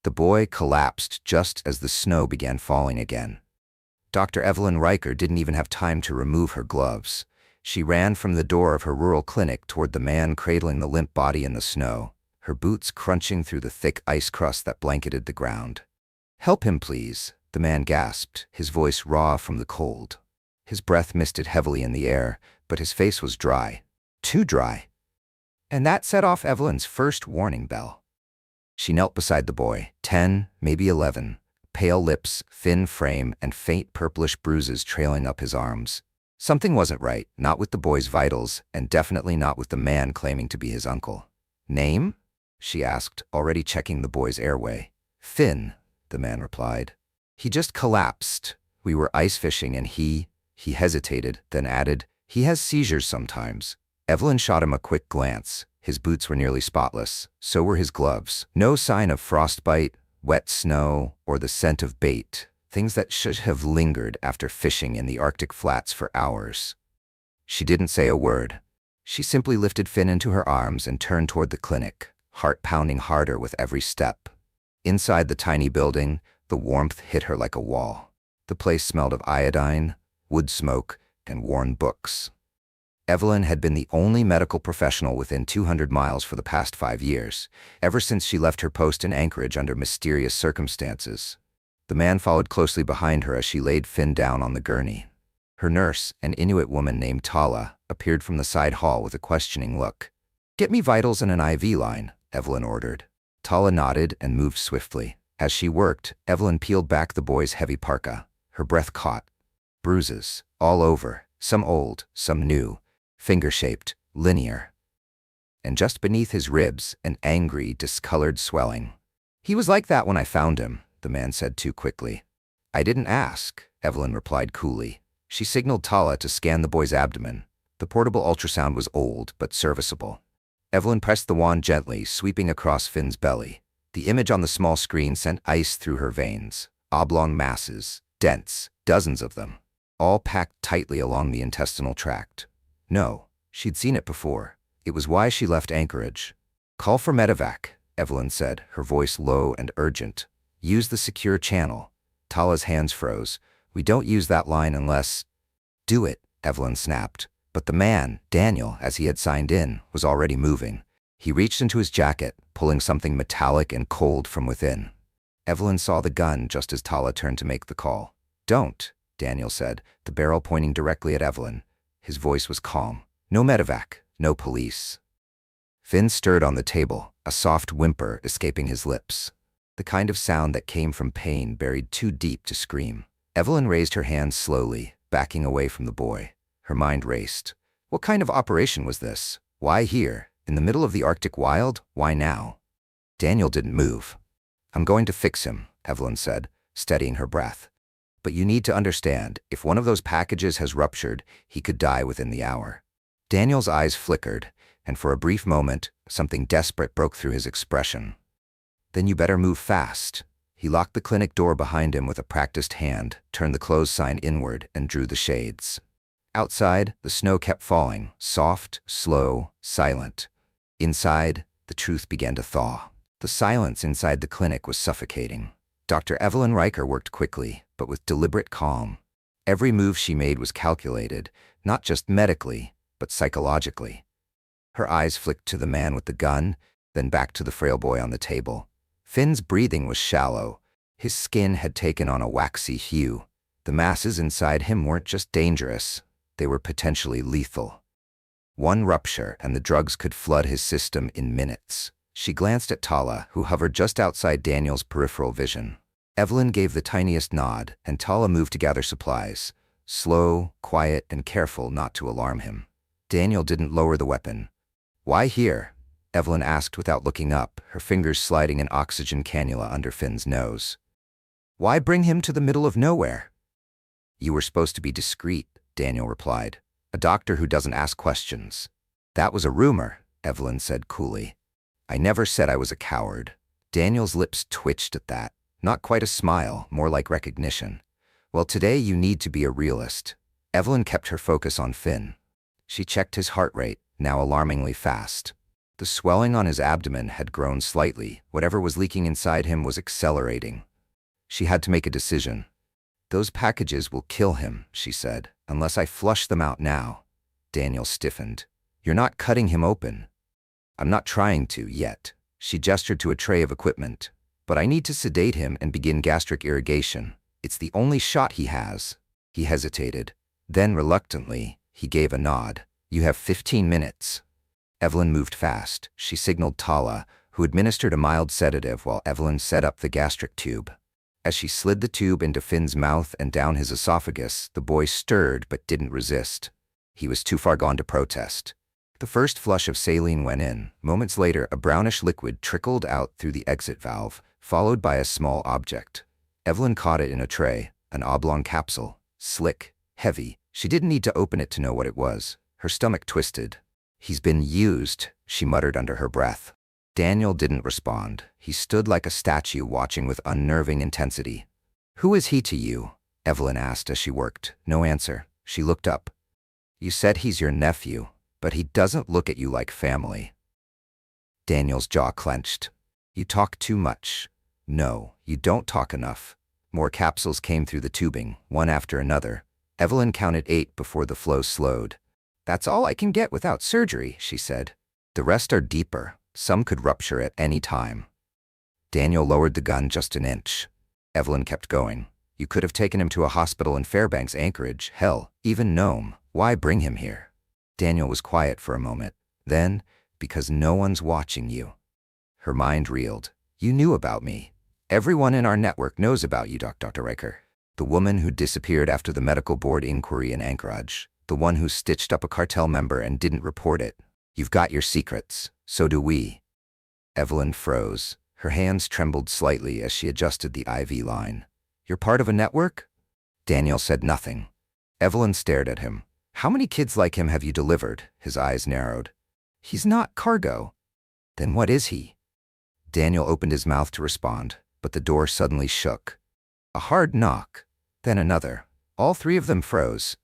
The boy collapsed just as the snow began falling again. Dr. Evelyn Riker didn't even have time to remove her gloves. She ran from the door of her rural clinic toward the man cradling the limp body in the snow, her boots crunching through the thick ice crust that blanketed the ground. "Help him, please," the man gasped, his voice raw from the cold. His breath misted heavily in the air, but his face was dry. Too dry. And that set off Evelyn's first warning bell. She knelt beside the boy, 10, maybe 11, pale lips, thin frame, and faint purplish bruises trailing up his arms. Something wasn't right, not with the boy's vitals, and definitely not with the man claiming to be his uncle. "Name?" she asked, already checking the boy's airway. "Finn," the man replied. "He just collapsed. We were ice fishing and he hesitated, then added, "He has seizures sometimes." Evelyn shot him a quick glance. His boots were nearly spotless. So were his gloves. No sign of frostbite, wet snow, or the scent of bait, things that should have lingered after fishing in the Arctic flats for hours. She didn't say a word. She simply lifted Finn into her arms and turned toward the clinic, heart pounding harder with every step. Inside the tiny building, the warmth hit her like a wall. The place smelled of iodine, wood smoke, and worn books. Evelyn had been the only medical professional within 200 miles for the past 5 years, ever since she left her post in Anchorage under mysterious circumstances. The man followed closely behind her as she laid Finn down on the gurney. Her nurse, an Inuit woman named Tala, appeared from the side hall with a questioning look. "Get me vitals and an IV line," Evelyn ordered. Tala nodded and moved swiftly. As she worked, Evelyn peeled back the boy's heavy parka. Her breath caught. Bruises, all over, some old, some new, finger-shaped, linear. And just beneath his ribs, an angry, discolored swelling. "He was like that when I found him," the man said too quickly. "I didn't ask," Evelyn replied coolly. She signaled Tala to scan the boy's abdomen. The portable ultrasound was old, but serviceable. Evelyn pressed the wand gently, sweeping across Finn's belly. The image on the small screen sent ice through her veins. Oblong masses, dense, dozens of them, all packed tightly along the intestinal tract. No, she'd seen it before. It was why she left Anchorage. "Call for medevac," Evelyn said, her voice low and urgent. "Use the secure channel." Tala's hands froze. "We don't use that line unless—" "Do it," Evelyn snapped. But the man, Daniel, as he had signed in, was already moving. He reached into his jacket, pulling something metallic and cold from within. Evelyn saw the gun just as Tala turned to make the call. "Don't," Daniel said, the barrel pointing directly at Evelyn. His voice was calm. "No medevac, no police." Finn stirred on the table, a soft whimper escaping his lips. The kind of sound that came from pain buried too deep to scream. Evelyn raised her hands slowly, backing away from the boy. Her mind raced. What kind of operation was this? Why here? In the middle of the Arctic wild? Why now? Daniel didn't move. "I'm going to fix him," Evelyn said, steadying her breath. "But you need to understand, if one of those packages has ruptured, he could die within the hour." Daniel's eyes flickered, and for a brief moment, something desperate broke through his expression. "Then you better move fast." He locked the clinic door behind him with a practiced hand, turned the close sign inward, and drew the shades. Outside, the snow kept falling, soft, slow, silent. Inside, the truth began to thaw. The silence inside the clinic was suffocating. Dr. Evelyn Riker worked quickly, but with deliberate calm. Every move she made was calculated, not just medically, but psychologically. Her eyes flicked to the man with the gun, then back to the frail boy on the table. Finn's breathing was shallow. His skin had taken on a waxy hue. The masses inside him weren't just dangerous, they were potentially lethal. One rupture and the drugs could flood his system in minutes. She glanced at Tala, who hovered just outside Daniel's peripheral vision. Evelyn gave the tiniest nod, and Tala moved to gather supplies, slow, quiet, and careful not to alarm him. Daniel didn't lower the weapon. "Why here?" Evelyn asked without looking up, her fingers sliding an oxygen cannula under Finn's nose. "Why bring him to the middle of nowhere?" "You were supposed to be discreet," Daniel replied. "A doctor who doesn't ask questions." "That was a rumor," Evelyn said coolly. "I never said I was a coward." Daniel's lips twitched at that. Not quite a smile, more like recognition. "Well, today you need to be a realist." Evelyn kept her focus on Finn. She checked his heart rate, now alarmingly fast. The swelling on his abdomen had grown slightly. Whatever was leaking inside him was accelerating. She had to make a decision. "Those packages will kill him," she said, "unless I flush them out now." Daniel stiffened. "You're not cutting him open." "I'm not trying to, yet." She gestured to a tray of equipment. "But I need to sedate him and begin gastric irrigation. It's the only shot he has." He hesitated. Then, reluctantly, he gave a nod. "You have 15 minutes. Evelyn moved fast. She signaled Tala, who administered a mild sedative while Evelyn set up the gastric tube. As she slid the tube into Finn's mouth and down his esophagus, the boy stirred but didn't resist. He was too far gone to protest. The first flush of saline went in. Moments later, a brownish liquid trickled out through the exit valve, followed by a small object. Evelyn caught it in a tray, an oblong capsule. Slick, heavy. She didn't need to open it to know what it was. Her stomach twisted. "He's been used," she muttered under her breath. Daniel didn't respond. He stood like a statue, watching with unnerving intensity. "Who is he to you?" Evelyn asked as she worked. No answer. She looked up. "You said he's your nephew, but he doesn't look at you like family." Daniel's jaw clenched. "You talk too much." "No, you don't talk enough." More capsules came through the tubing, one after another. Evelyn counted 8 before the flow slowed. "That's all I can get without surgery," she said. "The rest are deeper. Some could rupture at any time." Daniel lowered the gun just an inch. Evelyn kept going. "You could have taken him to a hospital in Fairbanks, Anchorage, hell, even Nome. Why bring him here?" Daniel was quiet for a moment. Then, "Because no one's watching you." Her mind reeled. "You knew about me. Everyone in our network knows about you, Dr. Riker. The woman who disappeared after the medical board inquiry in Anchorage. The one who stitched up a cartel member and didn't report it. You've got your secrets. So do we." Evelyn froze. Her hands trembled slightly as she adjusted the IV line. "You're part of a network?" Daniel said nothing. Evelyn stared at him. "How many kids like him have you delivered?" His eyes narrowed. "He's not cargo." "Then what is he?" Daniel opened his mouth to respond, but the door suddenly shook. A hard knock. Then another. All 3 of them froze.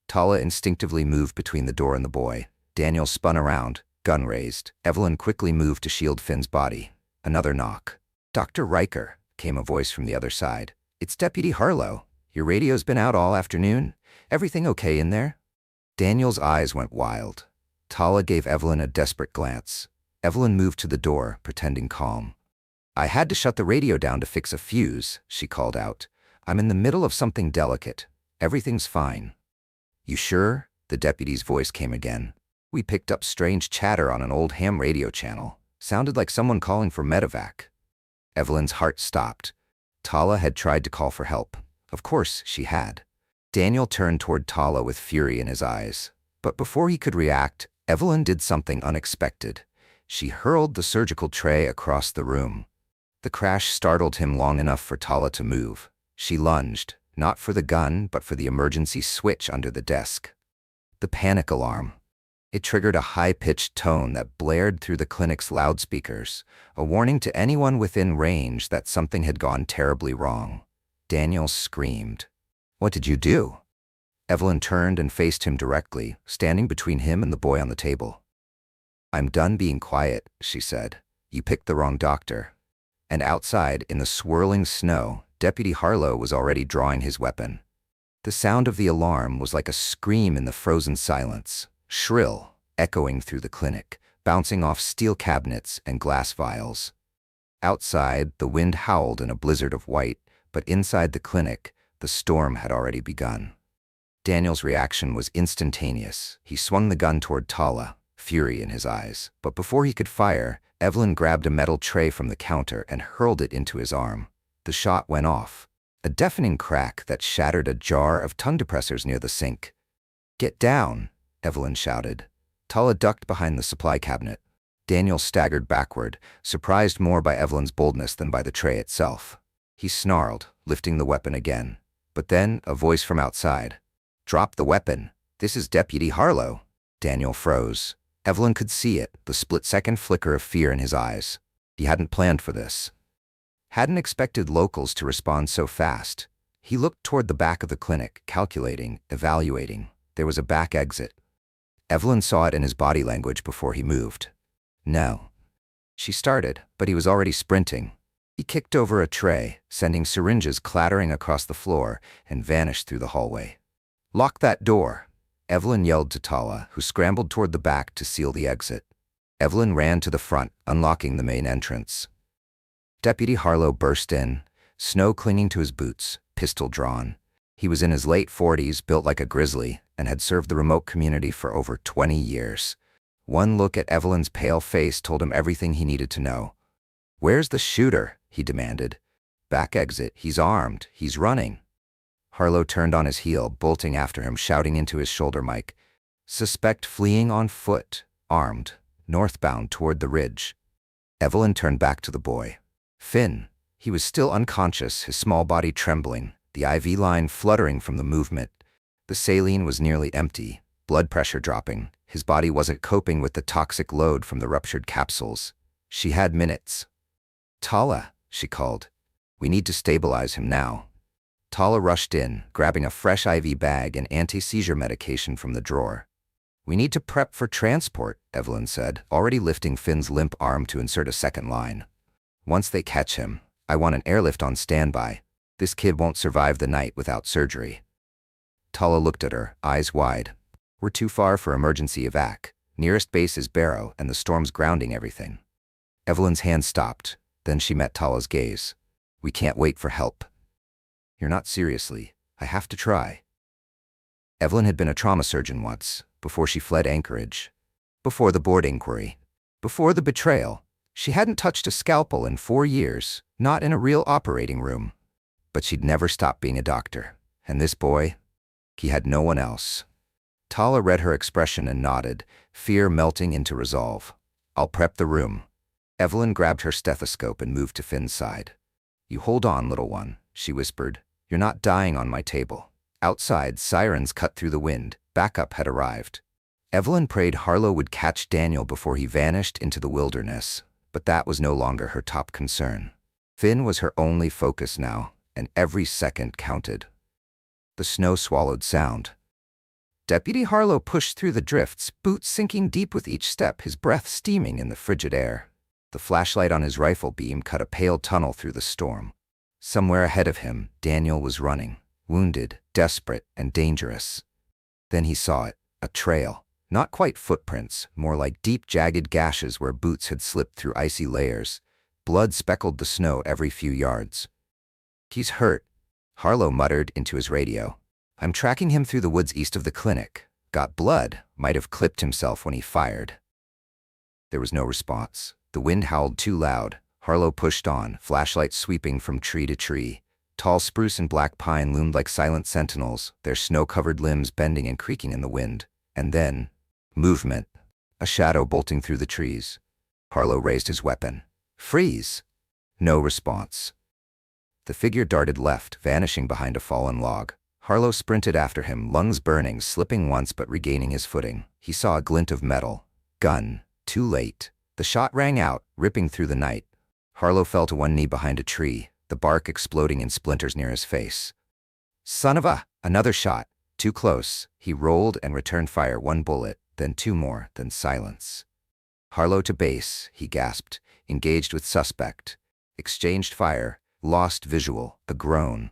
Tala instinctively moved between the door and the boy. Daniel spun around, gun raised. Evelyn quickly moved to shield Finn's body. Another knock. "Dr. Riker," came a voice from the other side. "It's Deputy Harlow. Your radio's been out all afternoon. Everything okay in there?" Daniel's eyes went wild. Tala gave Evelyn a desperate glance. Evelyn moved to the door, pretending calm. "I had to shut the radio down to fix a fuse," she called out. "I'm in the middle of something delicate. Everything's fine." "You sure?" The deputy's voice came again. "We picked up strange chatter on an old ham radio channel. Sounded like someone calling for medevac." Evelyn's heart stopped. Tala had tried to call for help. Of course she had. Daniel turned toward Tala with fury in his eyes. But before he could react, Evelyn did something unexpected. She hurled the surgical tray across the room. The crash startled him long enough for Tala to move. She lunged, not for the gun, but for the emergency switch under the desk. The panic alarm. It triggered a high-pitched tone that blared through the clinic's loudspeakers, a warning to anyone within range that something had gone terribly wrong. Daniel screamed. "What did you do?" Evelyn turned and faced him directly, standing between him and the boy on the table. "I'm done being quiet," she said. "You picked the wrong doctor." And outside, in the swirling snow, Deputy Harlow was already drawing his weapon. The sound of the alarm was like a scream in the frozen silence, shrill, echoing through the clinic, bouncing off steel cabinets and glass vials. Outside, the wind howled in a blizzard of white, but inside the clinic, the storm had already begun. Daniel's reaction was instantaneous. He swung the gun toward Tala, fury in his eyes. But before he could fire, Evelyn grabbed a metal tray from the counter and hurled it into his arm. The shot went off. A deafening crack that shattered a jar of tongue depressors near the sink. "Get down," Evelyn shouted. Tala ducked behind the supply cabinet. Daniel staggered backward, surprised more by Evelyn's boldness than by the tray itself. He snarled, lifting the weapon again. But then, a voice from outside. "Drop the weapon. This is Deputy Harlow." Daniel froze. Evelyn could see it, the split-second flicker of fear in his eyes. He hadn't planned for this. Hadn't expected locals to respond so fast. He looked toward the back of the clinic, calculating, evaluating. There was a back exit. Evelyn saw it in his body language before he moved. No. She started, but he was already sprinting. He kicked over a tray, sending syringes clattering across the floor, and vanished through the hallway. "Lock that door," Evelyn yelled to Tala, who scrambled toward the back to seal the exit. Evelyn ran to the front, unlocking the main entrance. Deputy Harlow burst in, snow clinging to his boots, pistol drawn. He was in his late 40s, built like a grizzly, and had served the remote community for over 20 years. One look at Evelyn's pale face told him everything he needed to know. "Where's the shooter?" he demanded. "Back exit. He's armed. He's running." Harlow turned on his heel, bolting after him, shouting into his shoulder mic. "Suspect fleeing on foot, armed, northbound toward the ridge." Evelyn turned back to the boy. Finn. He was still unconscious, his small body trembling, the IV line fluttering from the movement. The saline was nearly empty, blood pressure dropping. His body wasn't coping with the toxic load from the ruptured capsules. She had minutes. "Tala," she called. "We need to stabilize him now." Tala rushed in, grabbing a fresh IV bag and anti-seizure medication from the drawer. "We need to prep for transport," Evelyn said, already lifting Finn's limp arm to insert a second line. "Once they catch him, I want an airlift on standby. This kid won't survive the night without surgery." Tala looked at her, eyes wide. "We're too far for emergency evac. Nearest base is Barrow, and the storm's grounding everything." Evelyn's hand stopped. Then she met Tala's gaze. "We can't wait for help." "You're not seriously. I have to try." Evelyn had been a trauma surgeon once, before she fled Anchorage. Before the board inquiry. Before the betrayal. She hadn't touched a scalpel in 4 years, not in a real operating room. But she'd never stopped being a doctor. And this boy? He had no one else. Tala read her expression and nodded, fear melting into resolve. "I'll prep the room." Evelyn grabbed her stethoscope and moved to Finn's side. "You hold on, little one," she whispered. "You're not dying on my table." Outside, sirens cut through the wind. Backup had arrived. Evelyn prayed Harlow would catch Daniel before he vanished into the wilderness, but that was no longer her top concern. Finn was her only focus now, and every second counted. The snow swallowed sound. Deputy Harlow pushed through the drifts, boots sinking deep with each step, his breath steaming in the frigid air. The flashlight on his rifle beam cut a pale tunnel through the storm. Somewhere ahead of him, Daniel was running, wounded, desperate, and dangerous. Then he saw it, a trail. Not quite footprints, more like deep, jagged gashes where boots had slipped through icy layers. Blood speckled the snow every few yards. "He's hurt," Harlow muttered into his radio. "I'm tracking him through the woods east of the clinic. Got blood, might have clipped himself when he fired." There was no response. The wind howled too loud. Harlow pushed on, flashlights sweeping from tree to tree. Tall spruce and black pine loomed like silent sentinels, their snow-covered limbs bending and creaking in the wind. And then, movement. A shadow bolting through the trees. Harlow raised his weapon. "Freeze!" No response. The figure darted left, vanishing behind a fallen log. Harlow sprinted after him, lungs burning, slipping once but regaining his footing. He saw a glint of metal. Gun. Too late. The shot rang out, ripping through the night. Harlow fell to one knee behind a tree, the bark exploding in splinters near his face. "Son of a..." Another shot. Too close. He rolled and returned fire, 1 bullet, then 2 more, then silence. "Harlow to base," he gasped, engaged with suspect. Exchanged fire, lost visual, a groan.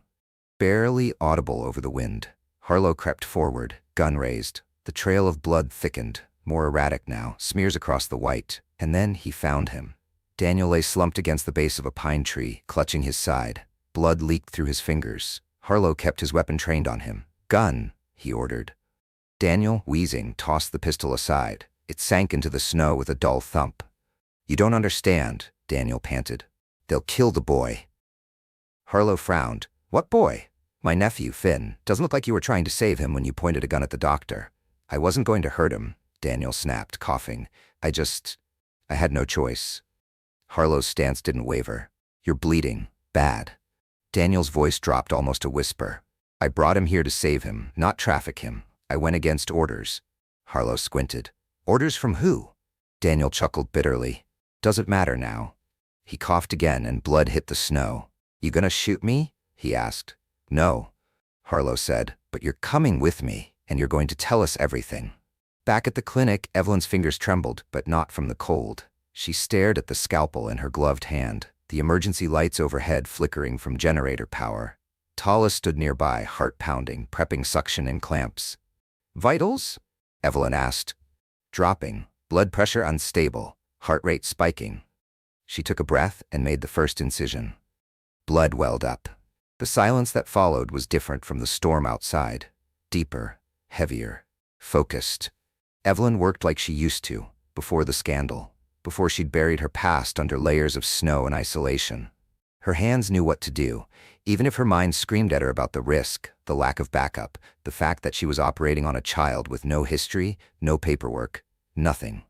Barely audible over the wind. Harlow crept forward, gun raised. The trail of blood thickened, more erratic now, smears across the white. And then he found him. Daniel lay slumped against the base of a pine tree, clutching his side. Blood leaked through his fingers. Harlow kept his weapon trained on him. "Gun," he ordered. Daniel, wheezing, tossed the pistol aside. It sank into the snow with a dull thump. "You don't understand," Daniel panted. "They'll kill the boy." Harlow frowned. "What boy?" "My nephew, Finn. Doesn't look like you were trying to save him when you pointed a gun at the doctor." "I wasn't going to hurt him," Daniel snapped, coughing. I had no choice." Harlow's stance didn't waver. "You're bleeding. Bad." Daniel's voice dropped almost a whisper. "I brought him here to save him, not traffic him. I went against orders." Harlow squinted. "Orders from who?" Daniel chuckled bitterly. "Doesn't matter now." He coughed again and blood hit the snow. "You gonna shoot me?" he asked. "No," Harlow said, "but you're coming with me, and you're going to tell us everything." Back at the clinic, Evelyn's fingers trembled, but not from the cold. She stared at the scalpel in her gloved hand, the emergency lights overhead flickering from generator power. Tala stood nearby, heart pounding, prepping suction and clamps. "Vitals?" Evelyn asked. "Dropping, blood pressure unstable, heart rate spiking." She took a breath and made the first incision. Blood welled up. The silence that followed was different from the storm outside. Deeper, heavier, focused. Evelyn worked like she used to, before the scandal, before she'd buried her past under layers of snow and isolation. Her hands knew what to do, even if her mind screamed at her about the risk, the lack of backup, the fact that she was operating on a child with no history, no paperwork, nothing.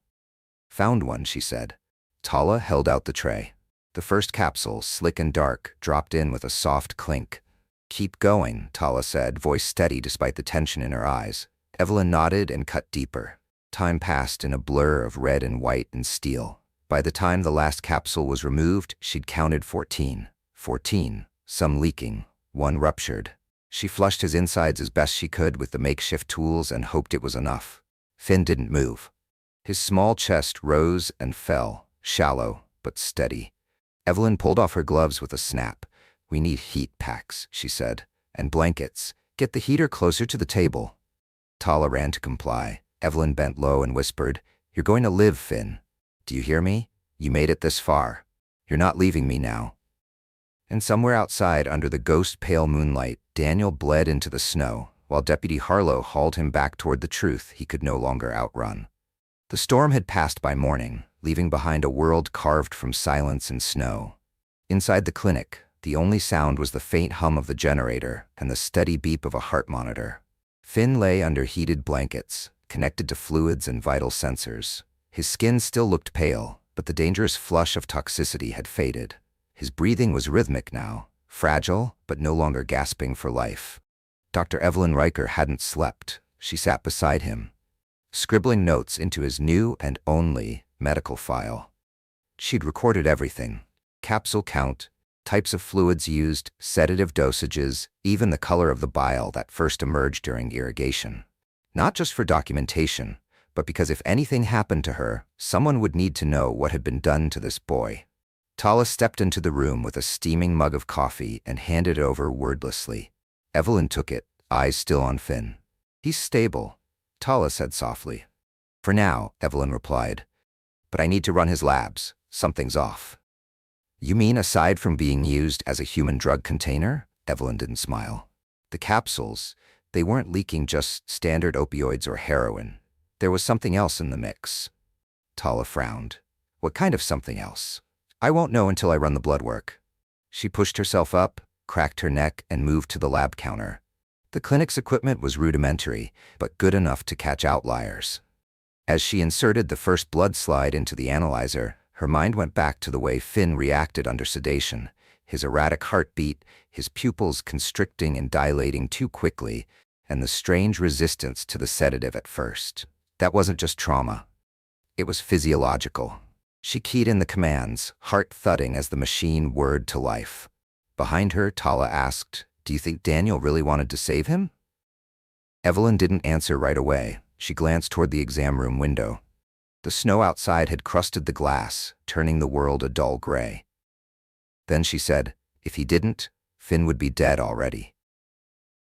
"Found one," she said. Tala held out the tray. The first capsule, slick and dark, dropped in with a soft clink. "Keep going," Tala said, voice steady despite the tension in her eyes. Evelyn nodded and cut deeper. Time passed in a blur of red and white and steel. By the time the last capsule was removed, she'd counted 14. 14, some leaking, one ruptured. She flushed his insides as best she could with the makeshift tools and hoped it was enough. Finn didn't move. His small chest rose and fell, shallow but steady. Evelyn pulled off her gloves with a snap. "We need heat packs," she said, "and blankets. Get the heater closer to the table." Tala ran to comply. Evelyn bent low and whispered, "You're going to live, Finn. Do you hear me? You made it this far. You're not leaving me now." And somewhere outside, under the ghost-pale moonlight, Daniel bled into the snow, while Deputy Harlow hauled him back toward the truth he could no longer outrun. The storm had passed by morning, leaving behind a world carved from silence and snow. Inside the clinic, the only sound was the faint hum of the generator and the steady beep of a heart monitor. Finn lay under heated blankets, connected to fluids and vital sensors. His skin still looked pale, but the dangerous flush of toxicity had faded. His breathing was rhythmic now, fragile, but no longer gasping for life. Dr. Evelyn Riker hadn't slept. She sat beside him, scribbling notes into his new and only medical file. She'd recorded everything: capsule count, types of fluids used, sedative dosages, even the color of the bile that first emerged during irrigation. Not just for documentation, but because if anything happened to her, someone would need to know what had been done to this boy. Tala stepped into the room with a steaming mug of coffee and handed it over wordlessly. Evelyn took it, eyes still on Finn. "He's stable," Tala said softly. "For now," Evelyn replied. "But I need to run his labs. Something's off." "You mean aside from being used as a human drug container?" Evelyn didn't smile. "The capsules, they weren't leaking just standard opioids or heroin. There was something else in the mix." Tala frowned. "What kind of something else?" "I won't know until I run the blood work." She pushed herself up, cracked her neck, and moved to the lab counter. The clinic's equipment was rudimentary, but good enough to catch outliers. As she inserted the first blood slide into the analyzer, her mind went back to the way Finn reacted under sedation, his erratic heartbeat, his pupils constricting and dilating too quickly, and the strange resistance to the sedative at first. That wasn't just trauma. It was physiological. She keyed in the commands, heart thudding as the machine whirred to life. Behind her, Tala asked, "Do you think Daniel really wanted to save him?" Evelyn didn't answer right away. She glanced toward the exam room window. The snow outside had crusted the glass, turning the world a dull gray. Then she said, "If he didn't, Finn would be dead already."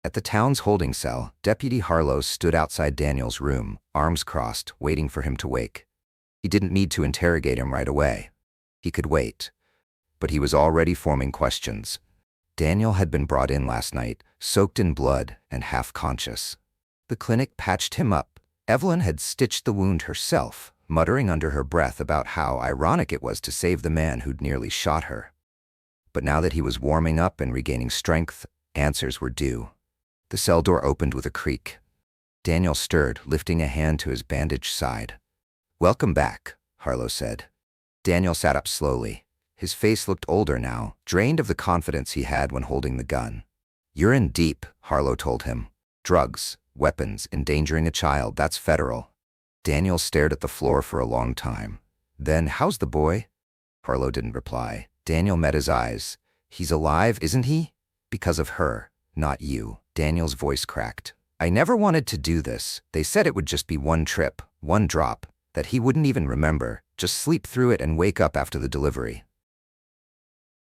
At the town's holding cell, Deputy Harlow stood outside Daniel's room, arms crossed, waiting for him to wake. He didn't need to interrogate him right away. He could wait. But he was already forming questions. Daniel had been brought in last night, soaked in blood and half-conscious. The clinic patched him up. Evelyn had stitched the wound herself, muttering under her breath about how ironic it was to save the man who'd nearly shot her. But now that he was warming up and regaining strength, answers were due. The cell door opened with a creak. Daniel stirred, lifting a hand to his bandaged side. "Welcome back," Harlow said. Daniel sat up slowly. His face looked older now, drained of the confidence he had when holding the gun. "You're in deep," Harlow told him. "Drugs, weapons, endangering a child, that's federal." Daniel stared at the floor for a long time. Then, "How's the boy?" Harlow didn't reply. Daniel met his eyes. "He's alive, isn't he? Because of her, not you." Daniel's voice cracked. "I never wanted to do this. They said it would just be one trip, one drop, that he wouldn't even remember. Just sleep through it and wake up after the delivery.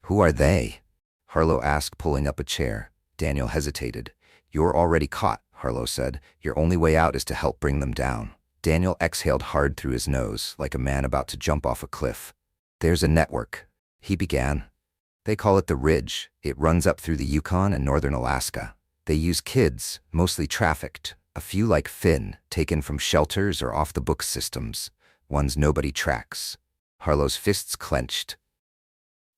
Who are they? Harlow asked, pulling up a chair. Daniel hesitated. You're already caught, Harlow said. Your only way out is to help bring them down. Daniel exhaled hard through his nose, like a man about to jump off a cliff. There's a network, he began. They call it the Ridge. It runs up through the Yukon and northern Alaska. They use kids, mostly trafficked, a few like Finn, taken from shelters or off-the-books systems, ones nobody tracks. Harlow's fists clenched.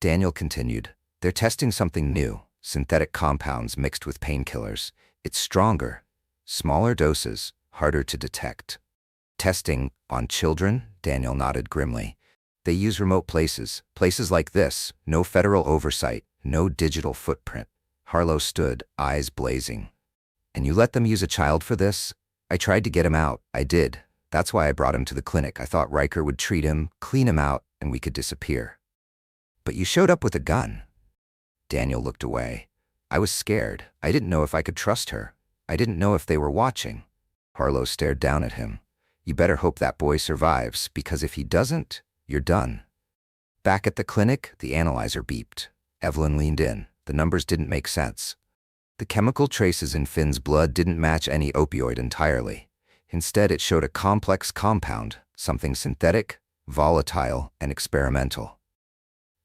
Daniel continued. They're testing something new, synthetic compounds mixed with painkillers. It's stronger, smaller doses, harder to detect. Testing on children? Daniel nodded grimly. They use remote places like this, no federal oversight, no digital footprint. Harlow stood, eyes blazing. And you let them use a child for this? I tried to get him out, I did. That's why I brought him to the clinic. I thought Riker would treat him, clean him out, and we could disappear. But you showed up with a gun. Daniel looked away. I was scared. I didn't know if I could trust her. I didn't know if they were watching. Harlow stared down at him. You better hope that boy survives, because if he doesn't, you're done. Back at the clinic, the analyzer beeped. Evelyn leaned in. The numbers didn't make sense. The chemical traces in Finn's blood didn't match any opioid entirely. Instead, it showed a complex compound, something synthetic, volatile, and experimental.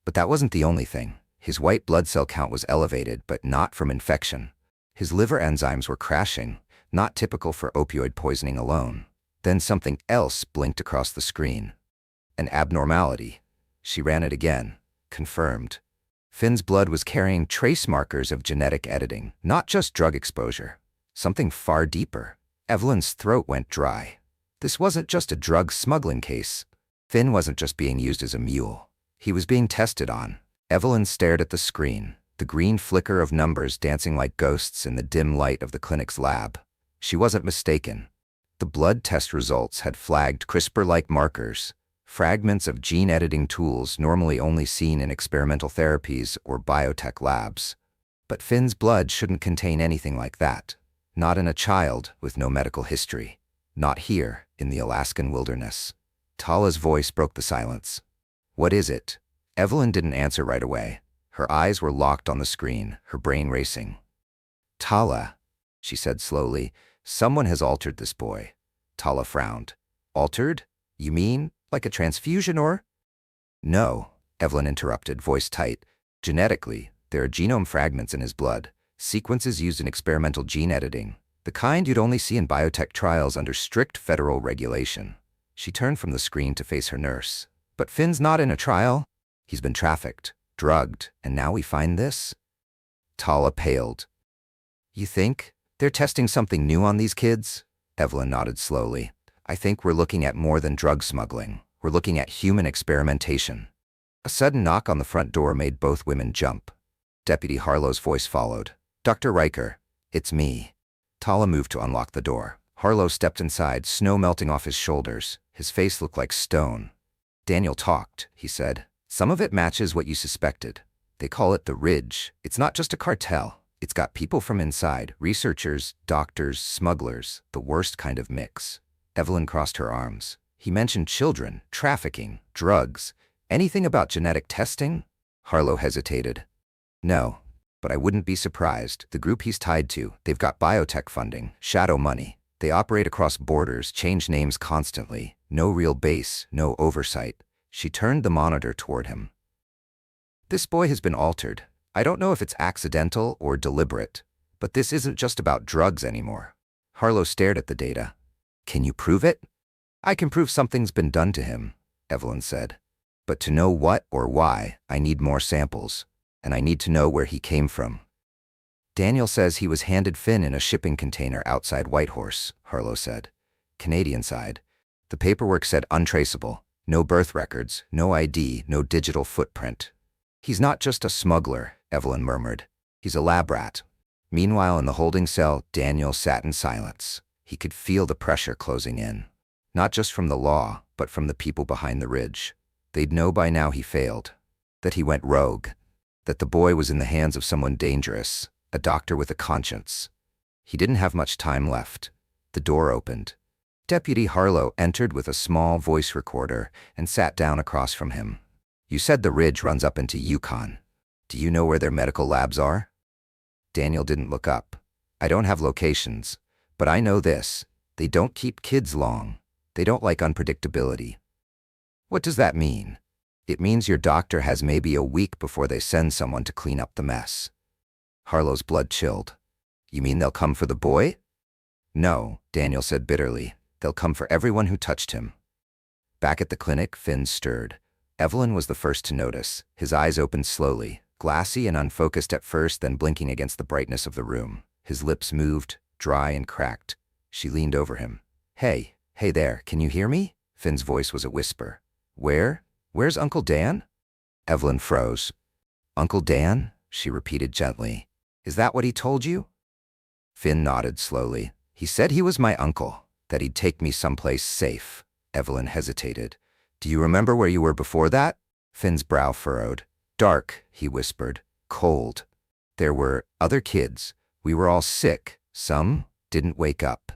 But that wasn't the only thing. His white blood cell count was elevated, but not from infection. His liver enzymes were crashing, not typical for opioid poisoning alone. Then something else blinked across the screen. An abnormality. She ran it again. Confirmed. Finn's blood was carrying trace markers of genetic editing, not just drug exposure. Something far deeper. Evelyn's throat went dry. This wasn't just a drug smuggling case. Finn wasn't just being used as a mule. He was being tested on. Evelyn stared at the screen, the green flicker of numbers dancing like ghosts in the dim light of the clinic's lab. She wasn't mistaken. The blood test results had flagged CRISPR-like markers, fragments of gene editing tools normally only seen in experimental therapies or biotech labs. But Finn's blood shouldn't contain anything like that. Not in a child with no medical history. Not here, in the Alaskan wilderness. Tala's voice broke the silence. What is it? Evelyn didn't answer right away. Her eyes were locked on the screen, her brain racing. Tala, she said slowly, someone has altered this boy. Tala frowned. Altered? You mean, like a transfusion or? No, Evelyn interrupted, voice tight. Genetically, there are genome fragments in his blood, sequences used in experimental gene editing, the kind you'd only see in biotech trials under strict federal regulation. She turned from the screen to face her nurse. But Finn's not in a trial. He's been trafficked, drugged, and now we find this? Tala paled. You think they're testing something new on these kids? Evelyn nodded slowly. I think we're looking at more than drug smuggling. We're looking at human experimentation. A sudden knock on the front door made both women jump. Deputy Harlow's voice followed. Dr. Riker, it's me. Tala moved to unlock the door. Harlow stepped inside, snow melting off his shoulders. His face looked like stone. Daniel talked, he said. Some of it matches what you suspected. They call it the Ridge. It's not just a cartel. It's got people from inside, researchers, doctors, smugglers, the worst kind of mix. Evelyn crossed her arms. He mentioned children, trafficking, drugs. Anything about genetic testing? Harlow hesitated. No, but I wouldn't be surprised. The group he's tied to, they've got biotech funding, shadow money. They operate across borders, change names constantly. No real base, no oversight. She turned the monitor toward him. This boy has been altered. I don't know if it's accidental or deliberate, but this isn't just about drugs anymore. Harlow stared at the data. Can you prove it? I can prove something's been done to him, Evelyn said. But to know what or why, I need more samples, and I need to know where he came from. Daniel says he was handed Finn in a shipping container outside Whitehorse, Harlow said. Canadian side. The paperwork said untraceable. No birth records, no ID, no digital footprint. He's not just a smuggler, Evelyn murmured. He's a lab rat. Meanwhile, in the holding cell, Daniel sat in silence. He could feel the pressure closing in. Not just from the law, but from the people behind the Ridge. They'd know by now he failed. That he went rogue. That the boy was in the hands of someone dangerous, a doctor with a conscience. He didn't have much time left. The door opened. Deputy Harlow entered with a small voice recorder and sat down across from him. You said the ridge runs up into Yukon. Do you know where their medical labs are? Daniel didn't look up. I don't have locations, but I know this. They don't keep kids long. They don't like unpredictability. What does that mean? It means your doctor has maybe a week before they send someone to clean up the mess. Harlow's blood chilled. You mean they'll come for the boy? No, Daniel said bitterly. They'll come for everyone who touched him. Back at the clinic, Finn stirred. Evelyn was the first to notice. His eyes opened slowly, glassy and unfocused at first, then blinking against the brightness of the room. His lips moved, dry and cracked. She leaned over him. Hey there, can you hear me? Finn's voice was a whisper. Where's Uncle Dan? Evelyn froze. Uncle Dan? She repeated gently. Is that what he told you? Finn nodded slowly. He said he was my uncle, that he'd take me someplace safe. Evelyn hesitated. Do you remember where you were before that? Finn's brow furrowed. Dark, he whispered. Cold. There were other kids. We were all sick. Some didn't wake up.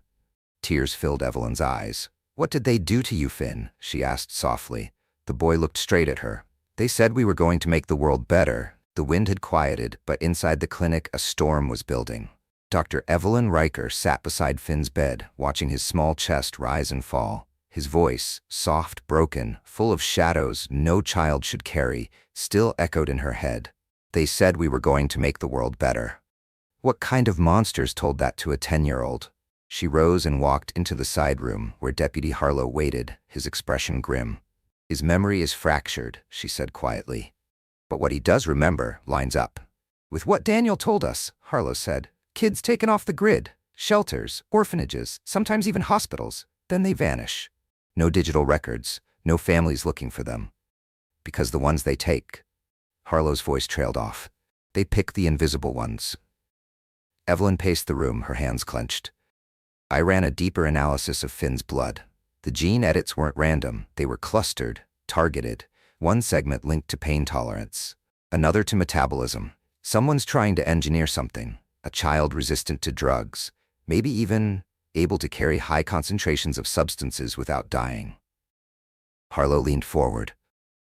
Tears filled Evelyn's eyes. What did they do to you, Finn? She asked softly. The boy looked straight at her. They said we were going to make the world better. The wind had quieted, but inside the clinic a storm was building. Dr. Evelyn Riker sat beside Finn's bed, watching his small chest rise and fall. His voice, soft, broken, full of shadows no child should carry, still echoed in her head. They said we were going to make the world better. What kind of monsters told that to a 10-year-old? She rose and walked into the side room where Deputy Harlow waited, his expression grim. His memory is fractured, she said quietly. But what he does remember lines up with what Daniel told us, Harlow said. Kids taken off the grid, shelters, orphanages, sometimes even hospitals. Then they vanish. No digital records, no families looking for them. Because the ones they take. Harlow's voice trailed off. They pick the invisible ones. Evelyn paced the room, her hands clenched. I ran a deeper analysis of Finn's blood. The gene edits weren't random, they were clustered, targeted. One segment linked to pain tolerance, another to metabolism. Someone's trying to engineer something, a child resistant to drugs, maybe even able to carry high concentrations of substances without dying. Harlow leaned forward.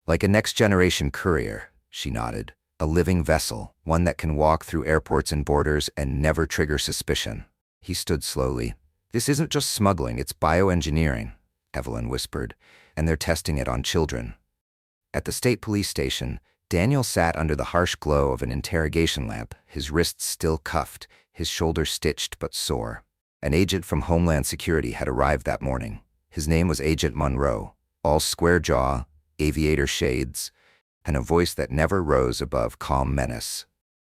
Like a next-generation courier, she nodded. A living vessel, one that can walk through airports and borders and never trigger suspicion. He stood slowly. This isn't just smuggling, it's bioengineering, Evelyn whispered, and they're testing it on children. At the state police station, Daniel sat under the harsh glow of an interrogation lamp, his wrists still cuffed, his shoulders stitched but sore. An agent from Homeland Security had arrived that morning. His name was Agent Monroe, all square jaw, aviator shades, and a voice that never rose above calm menace.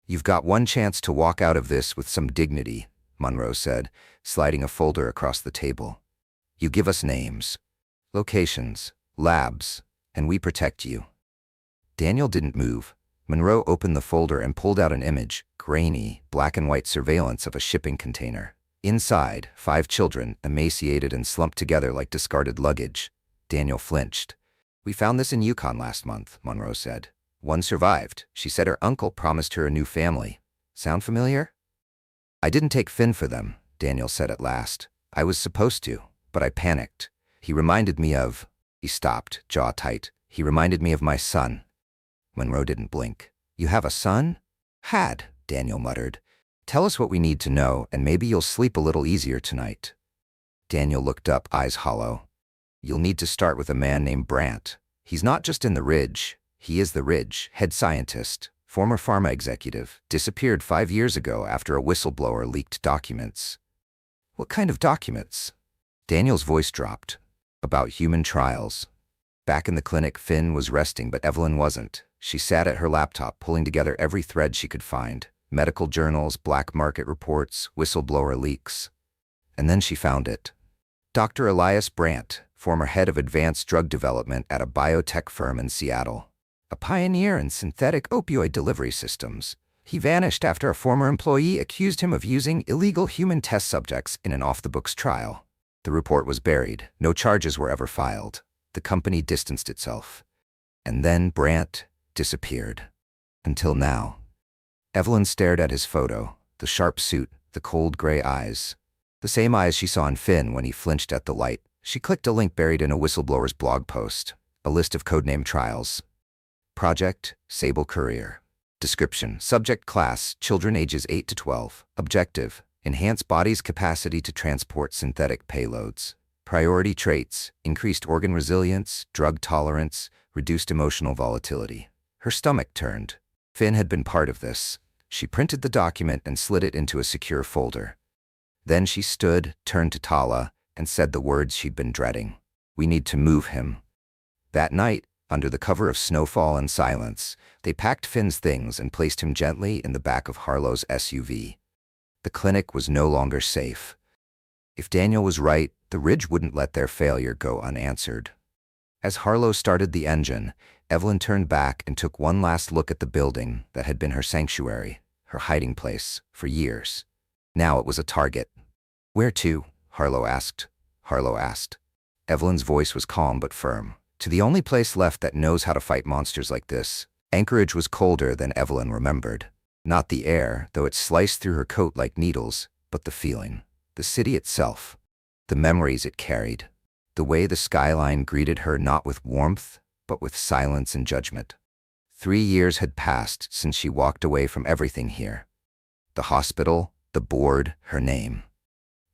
You've got one chance to walk out of this with some dignity, Monroe said, sliding a folder across the table. You give us names, locations, labs, and we protect you. Daniel didn't move. Monroe opened the folder and pulled out an image, grainy, black and white surveillance of a shipping container. Inside, 5 children, emaciated and slumped together like discarded luggage. Daniel flinched. We found this in Yukon last month, Monroe said. One survived. She said her uncle promised her a new family. Sound familiar? I didn't take Finn for them, Daniel said at last. I was supposed to, but I panicked. He reminded me of... He stopped, jaw tight. He reminded me of my son. Monroe didn't blink. You have a son? Had, Daniel muttered. Tell us what we need to know, and maybe you'll sleep a little easier tonight. Daniel looked up, eyes hollow. You'll need to start with a man named Brandt. He's not just in the Ridge. He is the Ridge, head scientist, former pharma executive, disappeared 5 years ago after a whistleblower leaked documents. What kind of documents? Daniel's voice dropped. About human trials. Back in the clinic, Finn was resting, but Evelyn wasn't. She sat at her laptop, pulling together every thread she could find. Medical journals, black market reports, whistleblower leaks. And then she found it. Dr. Elias Brandt, former head of advanced drug development at a biotech firm in Seattle. A pioneer in synthetic opioid delivery systems. He vanished after a former employee accused him of using illegal human test subjects in an off-the-books trial. The report was buried. No charges were ever filed. The company distanced itself. And then Brandt disappeared. Until now. Evelyn stared at his photo, the sharp suit, the cold gray eyes. The same eyes she saw in Finn when he flinched at the light. She clicked a link buried in a whistleblower's blog post. A list of codename trials. Project, Sable Courier. Description, subject class, children ages 8 to 12. Objective, enhance body's capacity to transport synthetic payloads. Priority traits, increased organ resilience, drug tolerance, reduced emotional volatility. Her stomach turned. Finn had been part of this. She printed the document and slid it into a secure folder. Then she stood, turned to Tala, and said the words she'd been dreading. We need to move him. That night, under the cover of snowfall and silence, they packed Finn's things and placed him gently in the back of Harlow's SUV. The clinic was no longer safe. If Daniel was right, the Ridge wouldn't let their failure go unanswered. As Harlow started the engine, Evelyn turned back and took one last look at the building that had been her sanctuary, her hiding place, for years. Now it was a target. Where to? Harlow asked. Evelyn's voice was calm but firm. To the only place left that knows how to fight monsters like this. Anchorage was colder than Evelyn remembered. Not the air, though it sliced through her coat like needles, but the feeling. The city itself. The memories it carried. The way the skyline greeted her not with warmth, but with silence and judgment. 3 years had passed since she walked away from everything here. The hospital, the board, her name.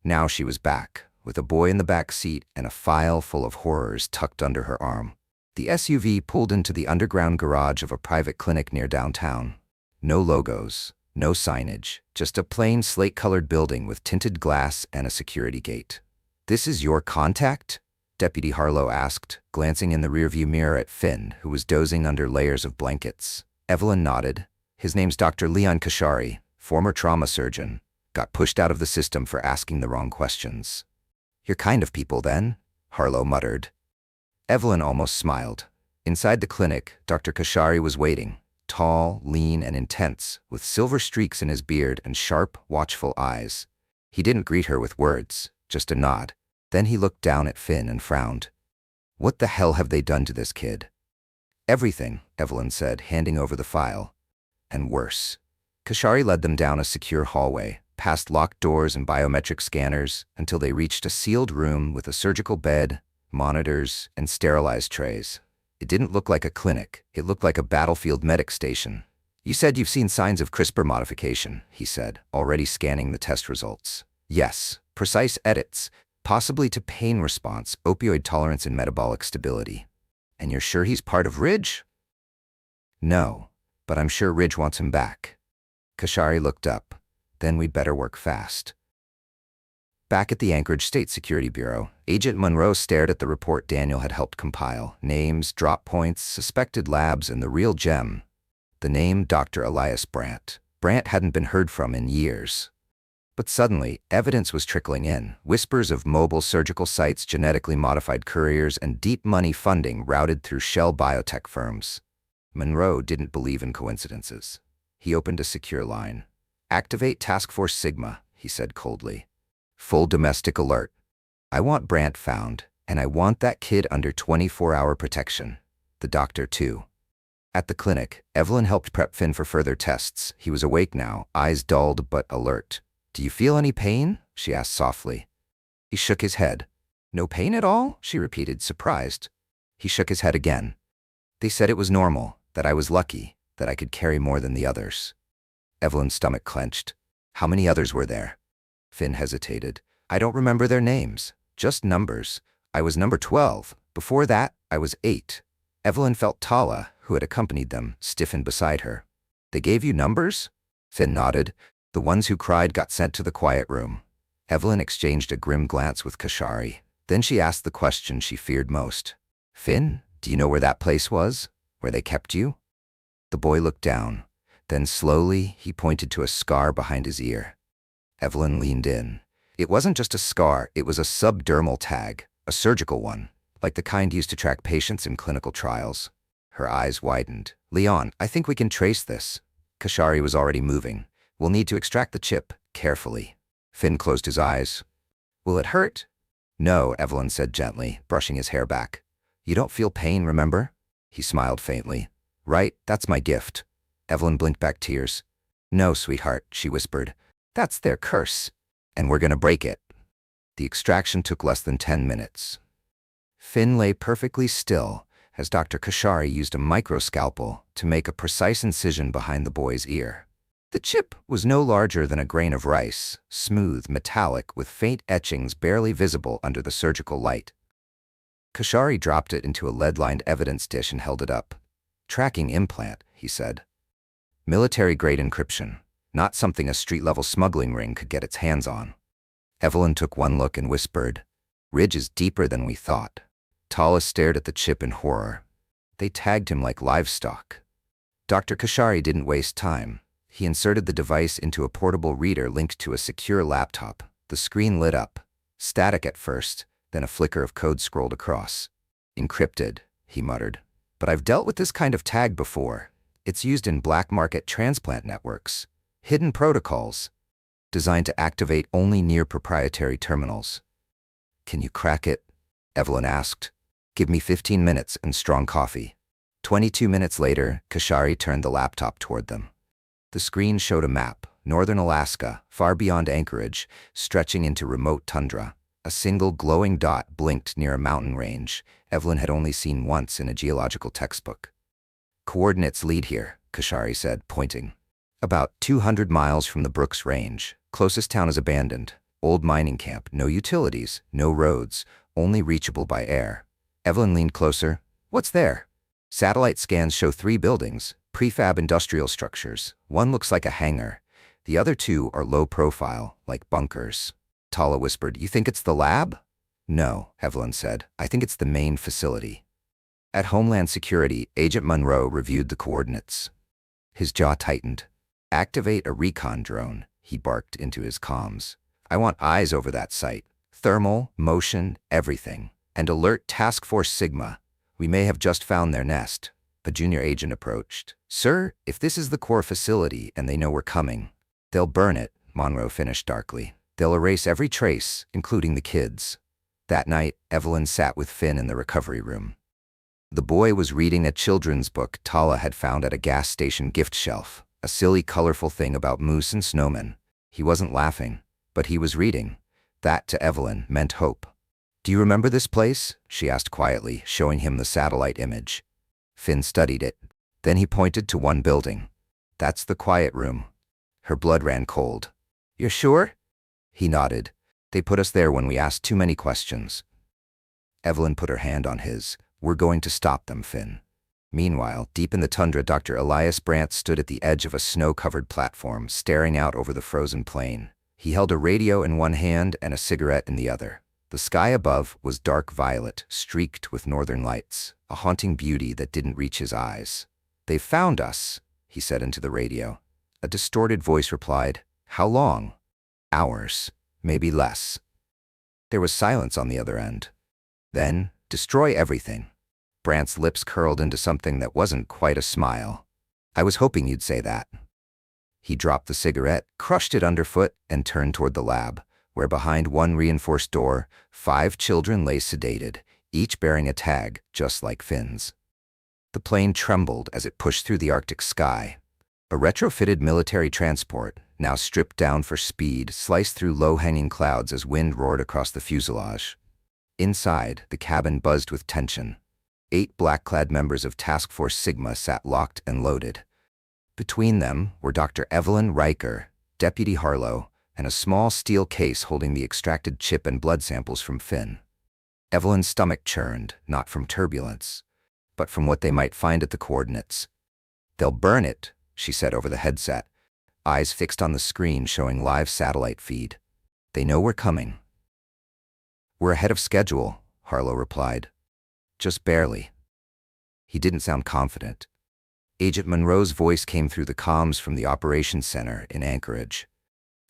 Now she was back, with a boy in the back seat and a file full of horrors tucked under her arm. The SUV pulled into the underground garage of a private clinic near downtown. No logos, no signage, just a plain slate-colored building with tinted glass and a security gate. "This is your contact?" Deputy Harlow asked, glancing in the rearview mirror at Finn, who was dozing under layers of blankets. Evelyn nodded. "His name's Dr. Leon Kashari, former trauma surgeon. Got pushed out of the system for asking the wrong questions." "Your kind of people, then?" Harlow muttered. Evelyn almost smiled. Inside the clinic, Dr. Kashari was waiting, tall, lean, and intense, with silver streaks in his beard and sharp, watchful eyes. He didn't greet her with words, just a nod. Then he looked down at Finn and frowned. "What the hell have they done to this kid?" "Everything," Evelyn said, handing over the file. "And worse." Kashari led them down a secure hallway, past locked doors and biometric scanners, until they reached a sealed room with a surgical bed, monitors, and sterilized trays. It didn't look like a clinic. It looked like a battlefield medic station. "You said you've seen signs of CRISPR modification," he said, already scanning the test results. "Yes, precise edits, possibly to pain response, opioid tolerance, and metabolic stability." "And you're sure he's part of Ridge?" "No, but I'm sure Ridge wants him back." Kashari looked up. "Then we'd better work fast." Back at the Anchorage State Security Bureau, Agent Monroe stared at the report Daniel had helped compile. Names, drop points, suspected labs, and the real gem. The name Dr. Elias Brandt. Brandt hadn't been heard from in years. But suddenly, evidence was trickling in. Whispers of mobile surgical sites, genetically modified couriers, and deep money funding routed through shell biotech firms. Monroe didn't believe in coincidences. He opened a secure line. "Activate Task Force Sigma," he said coldly. "Full domestic alert. I want Brandt found, and I want that kid under 24-hour protection. The doctor, too." At the clinic, Evelyn helped prep Finn for further tests. He was awake now, eyes dulled but alert. "Do you feel any pain?" she asked softly. He shook his head. "No pain at all?" she repeated, surprised. He shook his head again. "They said it was normal, that I was lucky, that I could carry more than the others." Evelyn's stomach clenched. "How many others were there?" Finn hesitated. "I don't remember their names, just numbers. I was number 12. Before that, I was 8. Evelyn felt Tala, who had accompanied them, stiffen beside her. "They gave you numbers?" Finn nodded. "The ones who cried got sent to the quiet room." Evelyn exchanged a grim glance with Kashari. Then she asked the question she feared most. "Finn, do you know where that place was? Where they kept you?" The boy looked down. Then slowly, he pointed to a scar behind his ear. Evelyn leaned in. It wasn't just a scar, it was a subdermal tag, a surgical one, like the kind used to track patients in clinical trials. Her eyes widened. "Leon, I think we can trace this." Kashari was already moving. "We'll need to extract the chip, carefully." Finn closed his eyes. "Will it hurt?" "No," Evelyn said gently, brushing his hair back. "You don't feel pain, remember?" He smiled faintly. "Right, that's my gift." Evelyn blinked back tears. "No, sweetheart," she whispered. "That's their curse. And we're gonna break it." The extraction took less than 10 minutes. Finn lay perfectly still as Dr. Kashari used a microscalpel to make a precise incision behind the boy's ear. The chip was no larger than a grain of rice, smooth, metallic, with faint etchings barely visible under the surgical light. Kashari dropped it into a lead-lined evidence dish and held it up. "Tracking implant," he said. "Military-grade encryption, not something a street-level smuggling ring could get its hands on." Evelyn took one look and whispered, "Ridge is deeper than we thought." Tala stared at the chip in horror. They tagged him like livestock. Dr. Kashari didn't waste time. He inserted the device into a portable reader linked to a secure laptop. The screen lit up, static at first, then a flicker of code scrolled across. "Encrypted," he muttered. "But I've dealt with this kind of tag before. It's used in black market transplant networks. Hidden protocols, designed to activate only near proprietary terminals." "Can you crack it?" Evelyn asked. "Give me 15 minutes and strong coffee." 22 minutes later, Kashari turned the laptop toward them. The screen showed a map, northern Alaska, far beyond Anchorage, stretching into remote tundra. A single glowing dot blinked near a mountain range Evelyn had only seen once in a geological textbook. "Coordinates lead here," Kashari said, pointing. "About 200 miles from the Brooks Range. Closest town is abandoned. Old mining camp, no utilities, no roads, only reachable by air." Evelyn leaned closer. "What's there?" "Satellite scans show 3 buildings, prefab industrial structures. One looks like a hangar. The other 2 are low profile, like bunkers." Tala whispered, "You think it's the lab?" "No," Evelyn said. "I think it's the main facility." At Homeland Security, Agent Monroe reviewed the coordinates. His jaw tightened. "Activate a recon drone," he barked into his comms. "I want eyes over that site. Thermal, motion, everything. And alert Task Force Sigma. We may have just found their nest." A junior agent approached. "Sir, if this is the core facility and they know we're coming, they'll burn it," Monroe finished darkly. "They'll erase every trace, including the kids." That night, Evelyn sat with Finn in the recovery room. The boy was reading a children's book Tala had found at a gas station gift shelf, a silly, colorful thing about moose and snowmen. He wasn't laughing, but he was reading. That, to Evelyn, meant hope. "Do you remember this place?" she asked quietly, showing him the satellite image. Finn studied it. Then he pointed to one building. "That's the quiet room." Her blood ran cold. "You're sure?" He nodded. "They put us there when we asked too many questions." Evelyn put her hand on his. "We're going to stop them, Finn." Meanwhile, deep in the tundra, Dr. Elias Brandt stood at the edge of a snow-covered platform, staring out over the frozen plain. He held a radio in one hand and a cigarette in the other. The sky above was dark violet, streaked with northern lights, a haunting beauty that didn't reach his eyes. "They've found us," he said into the radio. A distorted voice replied, "How long?" "Hours, maybe less." There was silence on the other end. "Then, destroy everything." Brandt's lips curled into something that wasn't quite a smile. "I was hoping you'd say that." He dropped the cigarette, crushed it underfoot, and turned toward the lab, where behind one reinforced door, 5 children lay sedated, each bearing a tag just like Finn's. The plane trembled as it pushed through the Arctic sky. A retrofitted military transport, now stripped down for speed, sliced through low-hanging clouds as wind roared across the fuselage. Inside, the cabin buzzed with tension. 8 black-clad members of Task Force Sigma sat locked and loaded. Between them were Dr. Evelyn Riker, Deputy Harlow, and a small steel case holding the extracted chip and blood samples from Finn. Evelyn's stomach churned, not from turbulence, but from what they might find at the coordinates. "They'll burn it," she said over the headset, eyes fixed on the screen showing live satellite feed. "They know we're coming." "We're ahead of schedule," Harlow replied. "Just barely." He didn't sound confident. Agent Monroe's voice came through the comms from the operations center in Anchorage.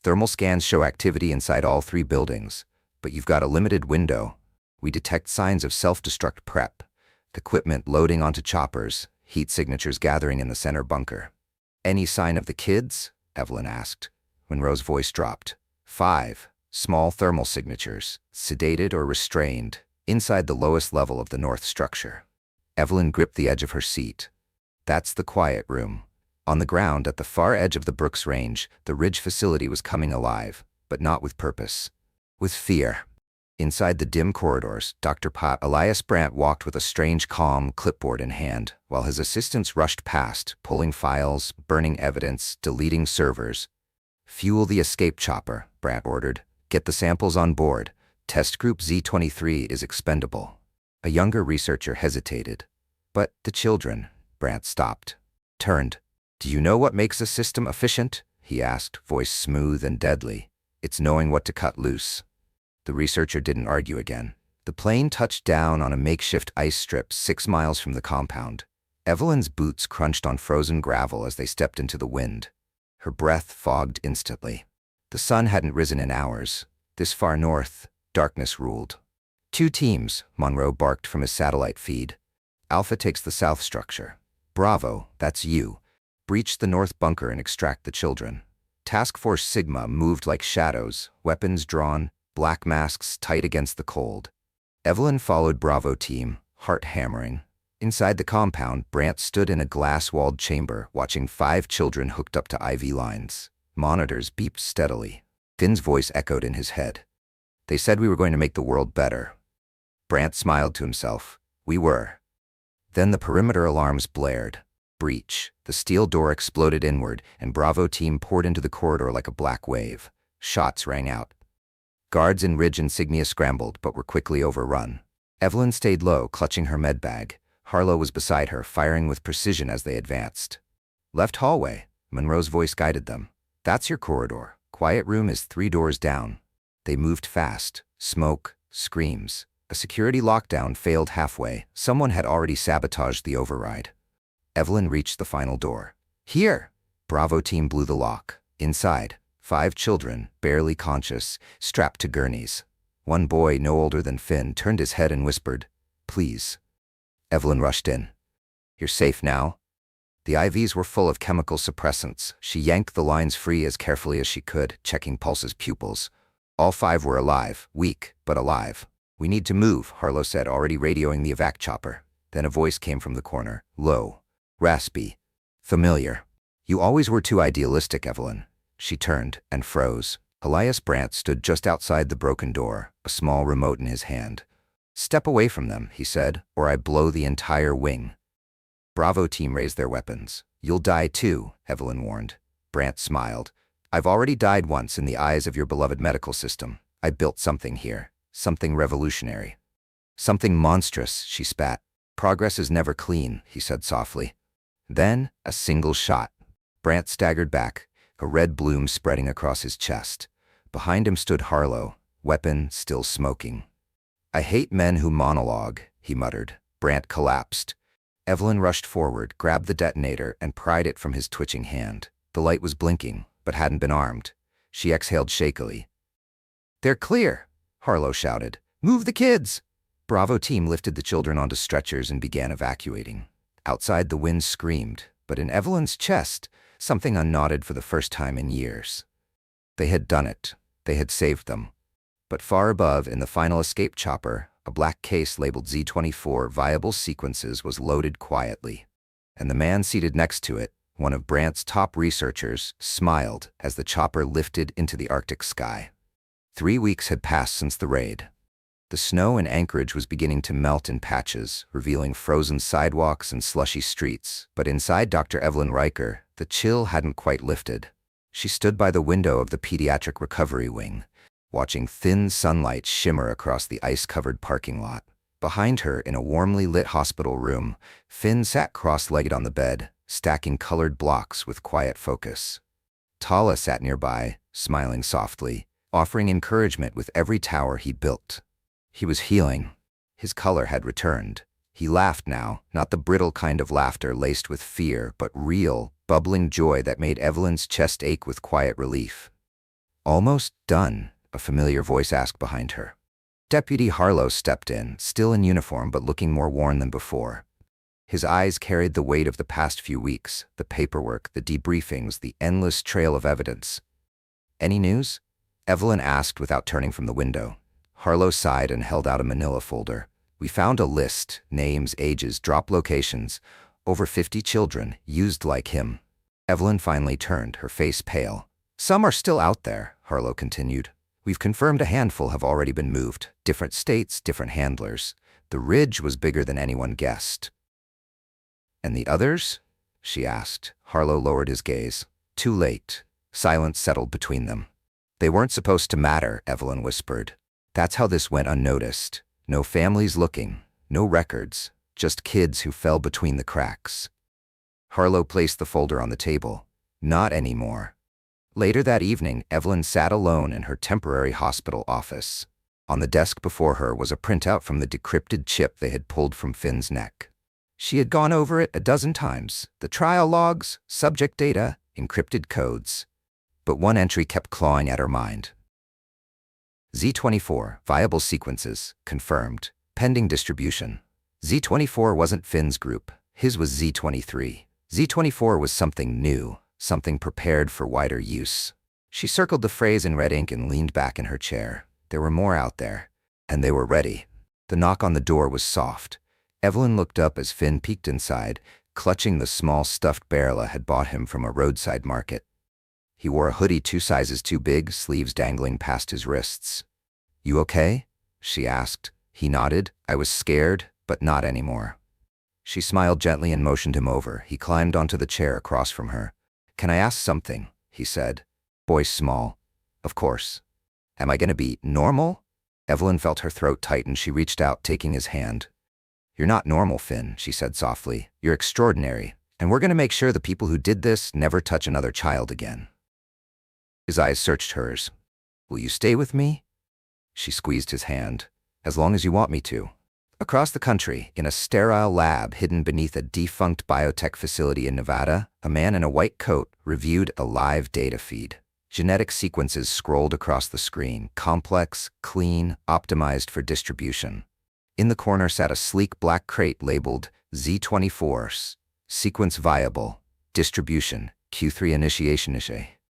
"Thermal scans show activity inside all 3 buildings, but you've got a limited window. We detect signs of self-destruct prep, equipment loading onto choppers, heat signatures gathering in the center bunker." "Any sign of the kids?" Evelyn asked. Monroe's voice dropped. 5 small thermal signatures, sedated or restrained, inside the lowest level of the north structure. Evelyn gripped the edge of her seat. "That's the quiet room." On the ground at the far edge of the Brooks Range, the Ridge facility was coming alive, but not with purpose. With fear. Inside the dim corridors, Dr. Elias Brandt walked with a strange calm, clipboard in hand, while his assistants rushed past, pulling files, burning evidence, deleting servers. "Fuel the escape chopper," Brandt ordered. "Get the samples on board. Test group Z23 is expendable." A younger researcher hesitated. "But the children," Brandt stopped. Turned. "Do you know what makes a system efficient?" he asked, voice smooth and deadly. "It's knowing what to cut loose." The researcher didn't argue again. The plane touched down on a makeshift ice strip 6 miles from the compound. Evelyn's boots crunched on frozen gravel as they stepped into the wind. Her breath fogged instantly. The sun hadn't risen in hours. This far north, darkness ruled. "2 teams, Monroe barked from his satellite feed. "Alpha takes the south structure. Bravo, that's you. Breach the north bunker and extract the children." Task Force Sigma moved like shadows, weapons drawn, black masks tight against the cold. Evelyn followed Bravo team, heart hammering. Inside the compound, Brandt stood in a glass-walled chamber, watching 5 children hooked up to IV lines. Monitors beeped steadily. Finn's voice echoed in his head. "They said we were going to make the world better." Brandt smiled to himself. "We were." Then the perimeter alarms blared. Breach. The steel door exploded inward, and Bravo team poured into the corridor like a black wave. Shots rang out. Guards in Ridge insignia scrambled, but were quickly overrun. Evelyn stayed low, clutching her med bag. Harlow was beside her, firing with precision as they advanced. "Left hallway," Monroe's voice guided them. "That's your corridor. Quiet room is 3 doors down." They moved fast. Smoke, screams. A security lockdown failed halfway. Someone had already sabotaged the override. Evelyn reached the final door. "Here!" Bravo team blew the lock. Inside, 5 children, barely conscious, strapped to gurneys. One boy, no older than Finn, turned his head and whispered, "Please." Evelyn rushed in. "You're safe now." The IVs were full of chemical suppressants. She yanked the lines free as carefully as she could, checking Pulse's pupils. All 5 were alive, weak, but alive. "We need to move," Harlow said, already radioing the evac chopper. Then a voice came from the corner, low, raspy, familiar. "You always were too idealistic, Evelyn." She turned and froze. Elias Brandt stood just outside the broken door, a small remote in his hand. "Step away from them," he said, "or I blow the entire wing." Bravo team raised their weapons. "You'll die too," Evelyn warned. Brandt smiled. "I've already died once in the eyes of your beloved medical system. I built something here, something revolutionary." "Something monstrous," she spat. "Progress is never clean," he said softly. Then, a single shot. Brandt staggered back, a red bloom spreading across his chest. Behind him stood Harlow, weapon still smoking. "I hate men who monologue," he muttered. Brandt collapsed. Evelyn rushed forward, grabbed the detonator, and pried it from his twitching hand. The light was blinking, but hadn't been armed. She exhaled shakily. "They're clear," Harlow shouted. "Move the kids!" Bravo team lifted the children onto stretchers and began evacuating. Outside, the wind screamed, but in Evelyn's chest, something unknotted for the first time in years. They had done it. They had saved them. But far above, in the final escape chopper, a black case labeled Z24 Viable Sequences was loaded quietly. And the man seated next to it, one of Brandt's top researchers, smiled as the chopper lifted into the Arctic sky. 3 weeks had passed since the raid. The snow in Anchorage was beginning to melt in patches, revealing frozen sidewalks and slushy streets. But inside Dr. Evelyn Riker, the chill hadn't quite lifted. She stood by the window of the pediatric recovery wing, watching thin sunlight shimmer across the ice-covered parking lot. Behind her, in a warmly lit hospital room, Finn sat cross-legged on the bed, stacking colored blocks with quiet focus. Tala sat nearby, smiling softly, offering encouragement with every tower he built. He was healing. His color had returned. He laughed now, not the brittle kind of laughter laced with fear, but real, bubbling joy that made Evelyn's chest ache with quiet relief. "Almost done," a familiar voice asked behind her. Deputy Harlow stepped in, still in uniform but looking more worn than before. His eyes carried the weight of the past few weeks, the paperwork, the debriefings, the endless trail of evidence. "Any news?" Evelyn asked without turning from the window. Harlow sighed and held out a manila folder. "We found a list, names, ages, drop locations, over 50 children, used like him." Evelyn finally turned, her face pale. "Some are still out there," Harlow continued. We've confirmed a handful have already been moved. Different states, different handlers. The ridge was bigger than anyone guessed. And the others? She asked. Harlow lowered his gaze. Too late. Silence settled between them. They weren't supposed to matter, Evelyn whispered. That's how this went unnoticed. No families looking, no records, just kids who fell between the cracks. Harlow placed the folder on the table. Not anymore. Later that evening, Evelyn sat alone in her temporary hospital office. On the desk before her was a printout from the decrypted chip they had pulled from Finn's neck. She had gone over it a dozen times. The trial logs, subject data, encrypted codes. But one entry kept clawing at her mind. Z24, viable sequences, confirmed, pending distribution. Z24 wasn't Finn's group. His was Z23. Z24 was something new, something prepared for wider use. She circled the phrase in red ink and leaned back in her chair. There were more out there, and they were ready. The knock on the door was soft. Evelyn looked up as Finn peeked inside, clutching the small stuffed Bella had bought him from a roadside market. He wore a hoodie 2 sizes too big, sleeves dangling past his wrists. You okay? She asked. He nodded. I was scared, but not anymore. She smiled gently and motioned him over. He climbed onto the chair across from her. Can I ask something? He said. Voice small. Of course. Am I going to be normal? Evelyn felt her throat tighten. She reached out, taking his hand. You're not normal, Finn, she said softly. You're extraordinary, and we're going to make sure the people who did this never touch another child again. His eyes searched hers. Will you stay with me? She squeezed his hand. As long as you want me to. Across the country, in a sterile lab hidden beneath a defunct biotech facility in Nevada, a man in a white coat reviewed a live data feed. Genetic sequences scrolled across the screen, complex, clean, optimized for distribution. In the corner sat a sleek black crate labeled Z24, sequence viable, distribution, Q3 initiation.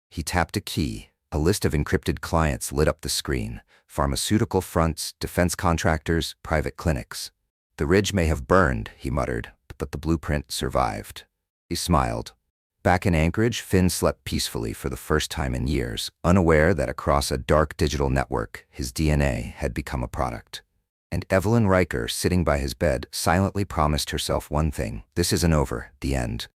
He tapped a key. A list of encrypted clients lit up the screen. Pharmaceutical fronts, defense contractors, private clinics. The ridge may have burned, he muttered, but the blueprint survived. He smiled. Back in Anchorage, Finn slept peacefully for the first time in years, unaware that across a dark digital network, his DNA had become a product. And Evelyn Riker, sitting by his bed, silently promised herself one thing. This isn't over, the end.